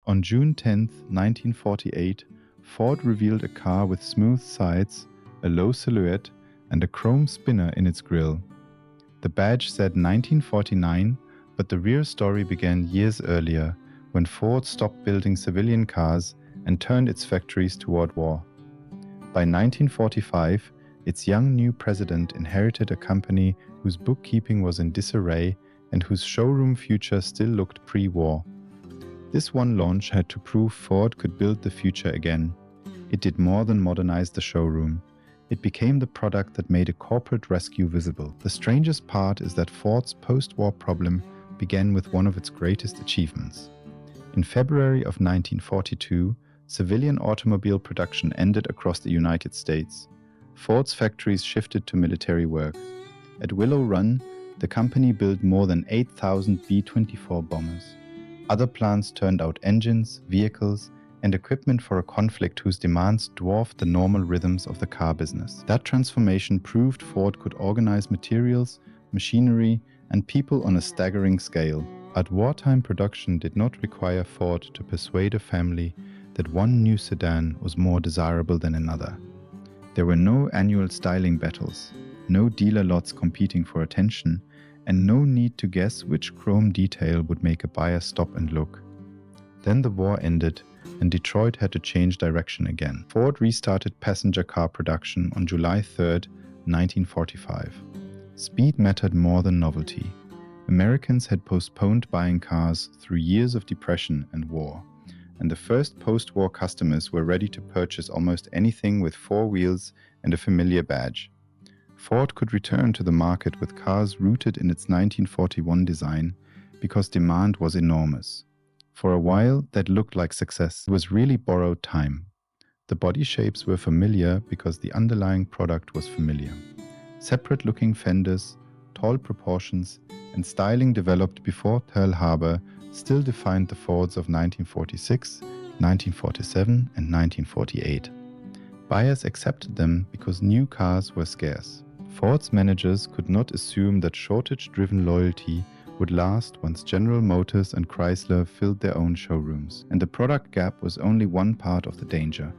On June 10, 1948, Ford revealed a car with smooth sides, a low silhouette, and a chrome spinner in its grille. The badge said 1949, but the real story began years earlier, when Ford stopped building civilian cars and turned its factories toward war. By 1945, its young new president inherited a company whose bookkeeping was in disarray and whose showroom future still looked pre-war. This one launch had to prove Ford could build the future again. It did more than modernize the showroom. It became the product that made a corporate rescue visible. The strangest part is that Ford's post-war problem began with one of its greatest achievements. In February of 1942, civilian automobile production ended across the United States. Ford's factories shifted to military work. At Willow Run, the company built more than 8,000 B-24 bombers. Other plants turned out engines, vehicles, and equipment for a conflict whose demands dwarfed the normal rhythms of the car business. That transformation proved Ford could organize materials, machinery, and people on a staggering scale. But wartime production did not require Ford to persuade a family that one new sedan was more desirable than another. There were no annual styling battles, no dealer lots competing for attention, and no need to guess which chrome detail would make a buyer stop and look. Then the war ended, and Detroit had to change direction again. Ford restarted passenger car production on July 3, 1945. Speed mattered more than novelty. Americans had postponed buying cars through years of depression and war, and the first post-war customers were ready to purchase almost anything with four wheels and a familiar badge. Ford could return to the market with cars rooted in its 1941 design because demand was enormous. For a while, that looked like success. It was really borrowed time. The body shapes were familiar because the underlying product was familiar. Separate-looking fenders, tall proportions, and styling developed before Pearl Harbor still defined the Fords of 1946, 1947, and 1948. Buyers accepted them because new cars were scarce. Ford's managers could not assume that shortage-driven loyalty would last once General Motors and Chrysler filled their own showrooms, and the product gap was only one part of the danger.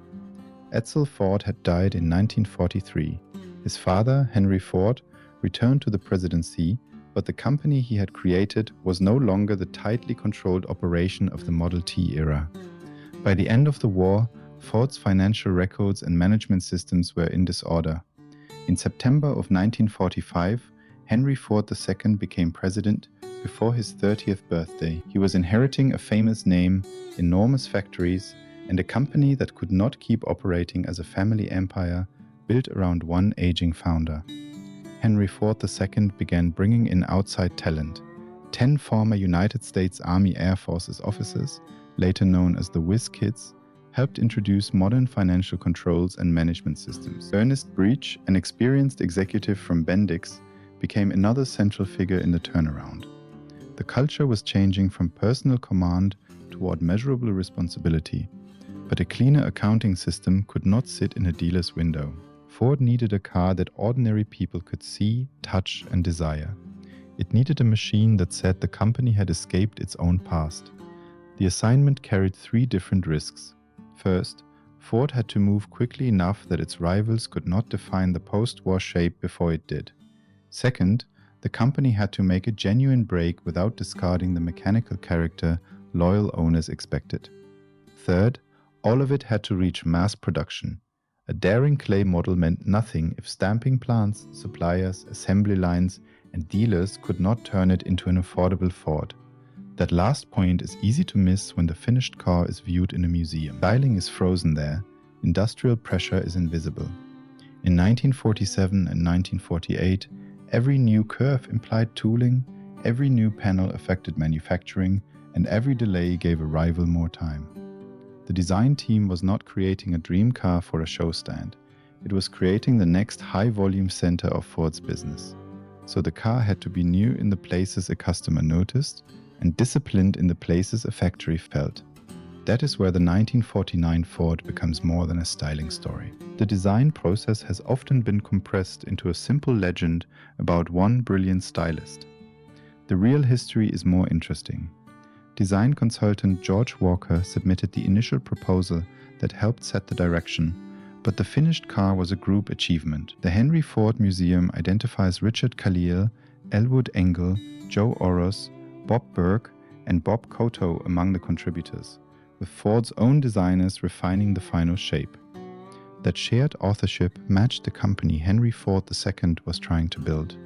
Edsel Ford had died in 1943. His father, Henry Ford, returned to the presidency, but the company he had created was no longer the tightly controlled operation of the Model T era. By the end of the war, Ford's financial records and management systems were in disorder. In September of 1945, Henry Ford II became president before his 30th birthday. He was inheriting a famous name, enormous factories, and a company that could not keep operating as a family empire built around one aging founder. Henry Ford II began bringing in outside talent. 10 former United States Army Air Forces officers, later known as the Whiz Kids, helped introduce modern financial controls and management systems. Ernest Breach, an experienced executive from Bendix, became another central figure in the turnaround. The culture was changing from personal command toward measurable responsibility, but a cleaner accounting system could not sit in a dealer's window. Ford needed a car that ordinary people could see, touch, and desire. It needed a machine that said the company had escaped its own past. The assignment carried 3 different risks. First, Ford had to move quickly enough that its rivals could not define the post-war shape before it did. Second, the company had to make a genuine break without discarding the mechanical character loyal owners expected. Third, all of it had to reach mass production. A daring clay model meant nothing if stamping plants, suppliers, assembly lines, and dealers could not turn it into an affordable Ford. That last point is easy to miss when the finished car is viewed in a museum. Styling is frozen there, industrial pressure is invisible. In 1947 and 1948, every new curve implied tooling, every new panel affected manufacturing, and every delay gave a rival more time. The design team was not creating a dream car for a show stand. It was creating the next high-volume center of Ford's business. So the car had to be new in the places a customer noticed and disciplined in the places a factory felt. That is where the 1949 Ford becomes more than a styling story. The design process has often been compressed into a simple legend about one brilliant stylist. The real history is more interesting. design consultant George Walker submitted the initial proposal that helped set the direction, but the finished car was a group achievement. The Henry Ford Museum identifies Richard Khalil, Elwood Engel, Joe Oros, Bob Burke, and Bob Koto among the contributors, with Ford's own designers refining the final shape. That shared authorship matched the company Henry Ford II was trying to build.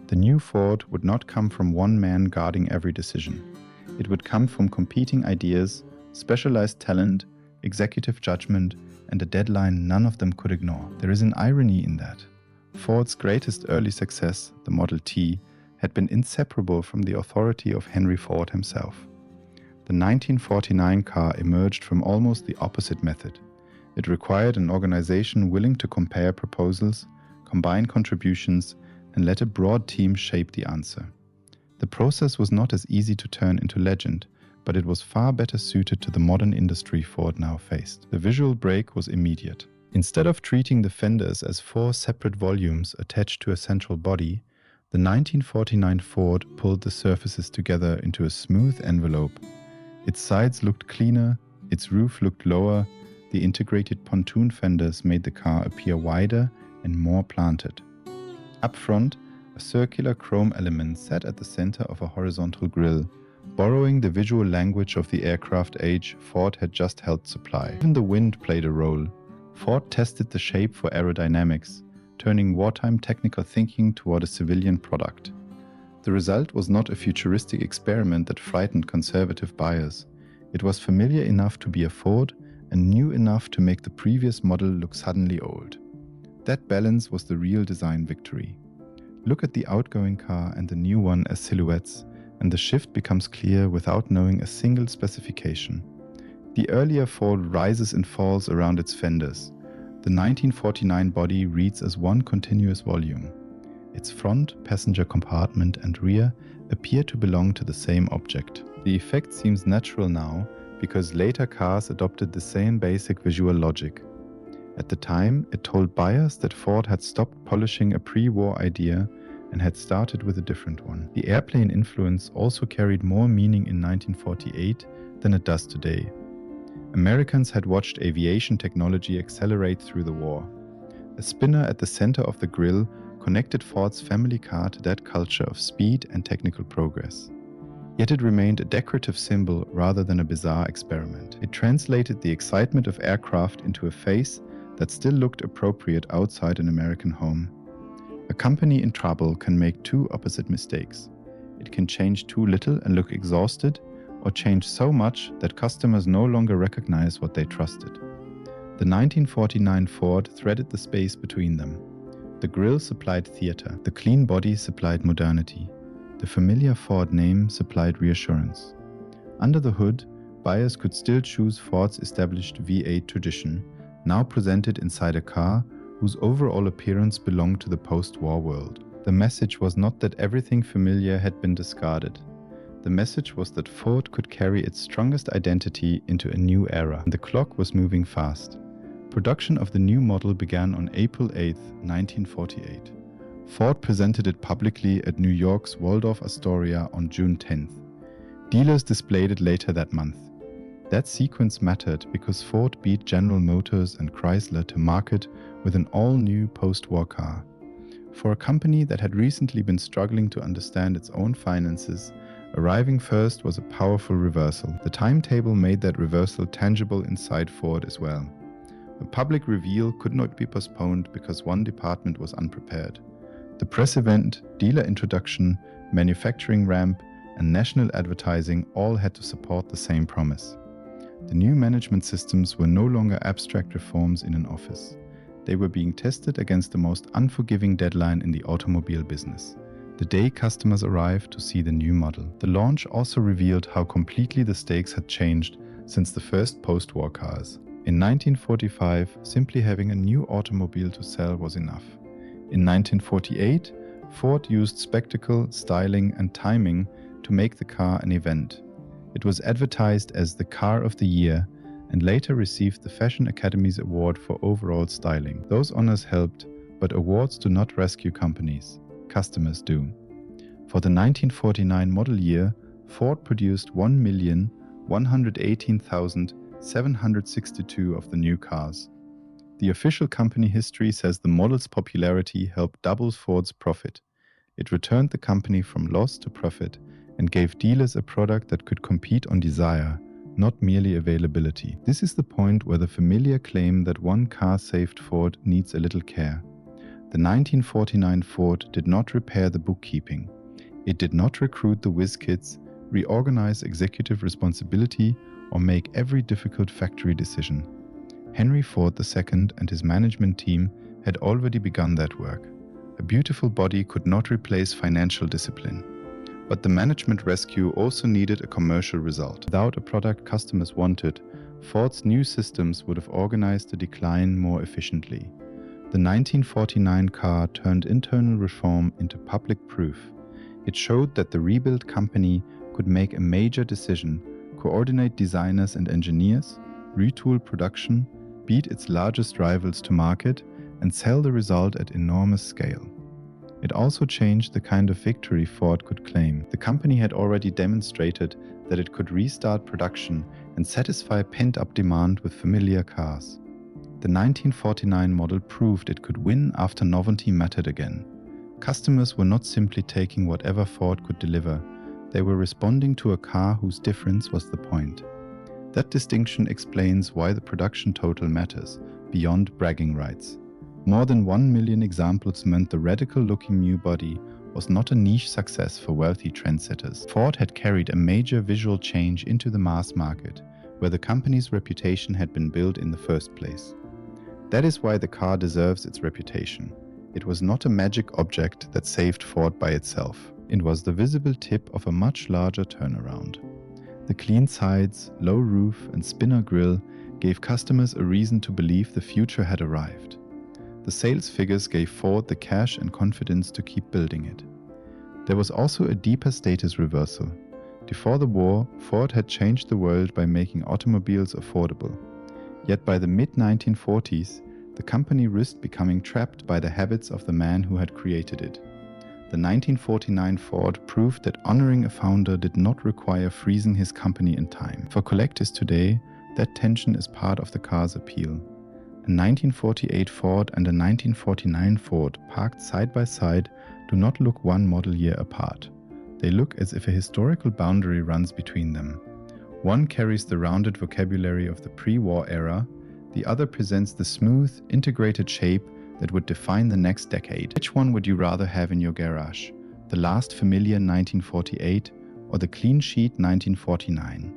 The new Ford would not come from one man guarding every decision. It would come from competing ideas, specialized talent, executive judgment, and a deadline none of them could ignore. There is an irony in that. Ford's greatest early success, the Model T, had been inseparable from the authority of Henry Ford himself. The 1949 car emerged from almost the opposite method. It required an organization willing to compare proposals, combine contributions, and let a broad team shape the answer. The process was not as easy to turn into legend, but it was far better suited to the modern industry Ford now faced. The visual break was immediate. Instead of treating the fenders as 4 separate volumes attached to a central body, the 1949 Ford pulled the surfaces together into a smooth envelope. Its sides looked cleaner, its roof looked lower, the integrated pontoon fenders made the car appear wider and more planted. Up front, a circular chrome element sat at the center of a horizontal grille, borrowing the visual language of the aircraft age Ford had just helped supply. Even the wind played a role. Ford tested the shape for aerodynamics, turning wartime technical thinking toward a civilian product. The result was not a futuristic experiment that frightened conservative buyers. It was familiar enough to be a Ford and new enough to make the previous model look suddenly old. That balance was the real design victory. Look at the outgoing car and the new one as silhouettes, and the shift becomes clear without knowing a single specification. The earlier Ford rises and falls around its fenders. The 1949 body reads as one continuous volume. Its front, passenger compartment, and rear appear to belong to the same object. The effect seems natural now because later cars adopted the same basic visual logic. At the time, it told buyers that Ford had stopped polishing a pre-war idea and had started with a different one. The airplane influence also carried more meaning in 1948 than it does today. Americans had watched aviation technology accelerate through the war. A spinner at the center of the grille connected Ford's family car to that culture of speed and technical progress. Yet it remained a decorative symbol rather than a bizarre experiment. It translated the excitement of aircraft into a face that still looked appropriate outside an American home. A company in trouble can make two opposite mistakes. It can change too little and look exhausted, or change so much that customers no longer recognize what they trusted. The 1949 Ford threaded the space between them. The grille supplied theater, the clean body supplied modernity. The familiar Ford name supplied reassurance. Under the hood, buyers could still choose Ford's established V8 tradition, now presented inside a car whose overall appearance belonged to the post-war world. The message was not that everything familiar had been discarded. The message was that Ford could carry its strongest identity into a new era. The clock was moving fast. Production of the new model began on April 8, 1948. Ford presented it publicly at New York's Waldorf Astoria on June 10th. Dealers displayed it later that month. That sequence mattered because Ford beat General Motors and Chrysler to market with an all-new post-war car. For a company that had recently been struggling to understand its own finances, arriving first was a powerful reversal. The timetable made that reversal tangible inside Ford as well. A public reveal could not be postponed because one department was unprepared. The press event, dealer introduction, manufacturing ramp, and national advertising all had to support the same promise. The new management systems were no longer abstract reforms in an office. They were being tested against the most unforgiving deadline in the automobile business: the day customers arrived to see the new model. The launch also revealed how completely the stakes had changed since the first post-war cars. In 1945, simply having a new automobile to sell was enough. In 1948, Ford used spectacle, styling, and timing to make the car an event. It was advertised as the Car of the Year and later received the Fashion Academy's award for overall styling. Those honors helped, but awards do not rescue companies. Customers do. For the 1949 model year, Ford produced 1,118,762 of the new cars. The official company history says the model's popularity helped double Ford's profit. It returned the company from loss to profit and gave dealers a product that could compete on desire, not merely availability. This is the point where the familiar claim that one car saved Ford needs a little care. The 1949 Ford did not repair the bookkeeping. It did not recruit the whiz kids, reorganize executive responsibility, or make every difficult factory decision. Henry Ford II and his management team had already begun that work. A beautiful body could not replace financial discipline. But the management rescue also needed a commercial result. Without a product customers wanted, Ford's new systems would have organized the decline more efficiently. The 1949 car turned internal reform into public proof. It showed that the rebuilt company could make a major decision, coordinate designers and engineers, retool production, beat its largest rivals to market, and sell the result at enormous scale. It also changed the kind of victory Ford could claim. The company had already demonstrated that it could restart production and satisfy pent-up demand with familiar cars. The 1949 model proved it could win after novelty mattered again. Customers were not simply taking whatever Ford could deliver. They were responding to a car whose difference was the point. That distinction explains why the production total matters, beyond bragging rights. More than 1 million examples meant the radical-looking new body was not a niche success for wealthy trendsetters. Ford had carried a major visual change into the mass market, where the company's reputation had been built in the first place. That is why the car deserves its reputation. It was not a magic object that saved Ford by itself. It was the visible tip of a much larger turnaround. The clean sides, low roof, and spinner grille gave customers a reason to believe the future had arrived. The sales figures gave Ford the cash and confidence to keep building it. There was also a deeper status reversal. Before the war, Ford had changed the world by making automobiles affordable. Yet by the mid-1940s, the company risked becoming trapped by the habits of the man who had created it. The 1949 Ford proved that honoring a founder did not require freezing his company in time. For collectors today, that tension is part of the car's appeal. A 1948 Ford and a 1949 Ford parked side by side do not look one model year apart. They look as if a historical boundary runs between them. One carries the rounded vocabulary of the pre-war era, the other presents the smooth, integrated shape that would define the next decade. Which one would you rather have in your garage? The last familiar 1948 or the clean sheet 1949?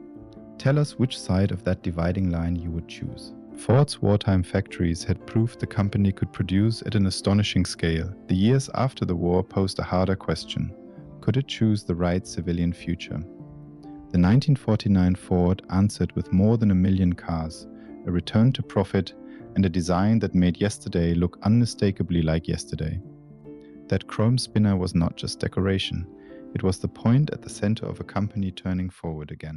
Tell us which side of that dividing line you would choose. Ford's wartime factories had proved the company could produce at an astonishing scale. The years after the war posed a harder question. Could it choose the right civilian future? The 1949 Ford answered with more than 1 million cars, a return to profit, and a design that made yesterday look unmistakably like yesterday. That chrome spinner was not just decoration. It was the point at the center of a company turning forward again.